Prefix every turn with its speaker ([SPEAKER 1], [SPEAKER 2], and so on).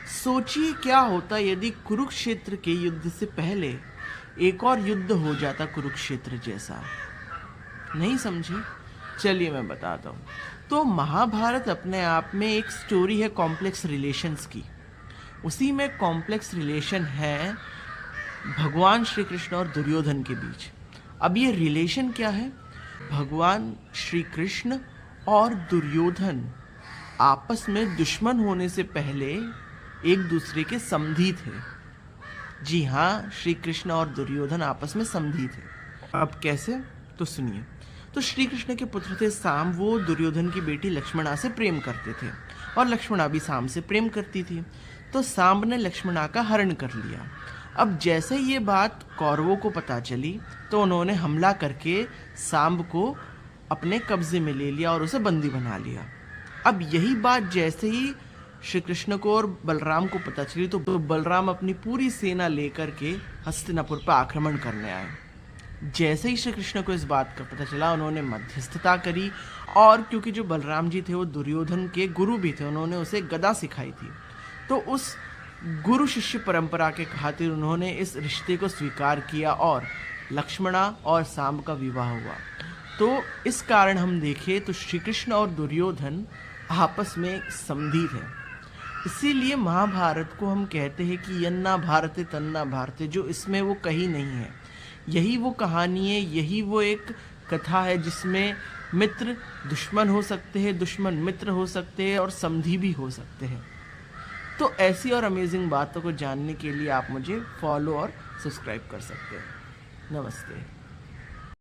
[SPEAKER 1] सोचिए क्या होता यदि कुरुक्षेत्र के युद्ध से पहले एक और युद्ध हो जाता कुरुक्षेत्र जैसा। नहीं समझे? चलिए मैं बताता हूँ। तो महाभारत अपने आप में एक स्टोरी है कॉम्प्लेक्स रिलेशंस की। उसी में कॉम्प्लेक्स रिलेशन है भगवान श्री कृष्ण और दुर्योधन के बीच। अब ये रिलेशन क्या है? भगवान श्री कृष्ण और दुर्योधन आपस में दुश्मन होने से पहले एक दूसरे के समधी थे। जी हाँ, श्री कृष्ण और दुर्योधन आपस में समधी थे। अब कैसे? तो सुनिए। तो श्री कृष्ण के पुत्र थे साम, वो दुर्योधन की बेटी लक्ष्मणा से प्रेम करते थे और लक्ष्मणा भी साम से प्रेम करती थी। तो साम ने लक्ष्मणा का हरण कर लिया। अब जैसे ये बात कौरवों को पता चली तो उन्होंने हमला करके सांब को अपने कब्जे में ले लिया और उसे बंदी बना लिया। अब यही बात जैसे ही श्री कृष्ण को और बलराम को पता चली तो बलराम अपनी पूरी सेना लेकर के हस्तिनापुर पर आक्रमण करने आए। जैसे ही श्री कृष्ण को इस बात का पता चला उन्होंने मध्यस्थता करी, और क्योंकि जो बलराम जी थे वो दुर्योधन के गुरु भी थे, उन्होंने उसे गदा सिखाई थी। तो उस गुरु शिष्य परंपरा के खातिर उन्होंने इस रिश्ते को स्वीकार किया और लक्ष्मणा और सांब का विवाह हुआ। तो इस कारण हम देखें तो श्री कृष्ण और दुर्योधन आपस में समधी थे। इसीलिए महाभारत को हम कहते हैं कि यन्ना भारते तन्ना भारते, जो इसमें वो कहीं नहीं है। यही वो कहानी है, यही वो एक कथा है जिसमें मित्र दुश्मन हो सकते हैं, दुश्मन मित्र हो सकते हैं और समधी भी हो सकते हैं। तो ऐसी और अमेजिंग बातों को जानने के लिए आप मुझे फॉलो और सब्सक्राइब कर सकते हैं। नमस्ते।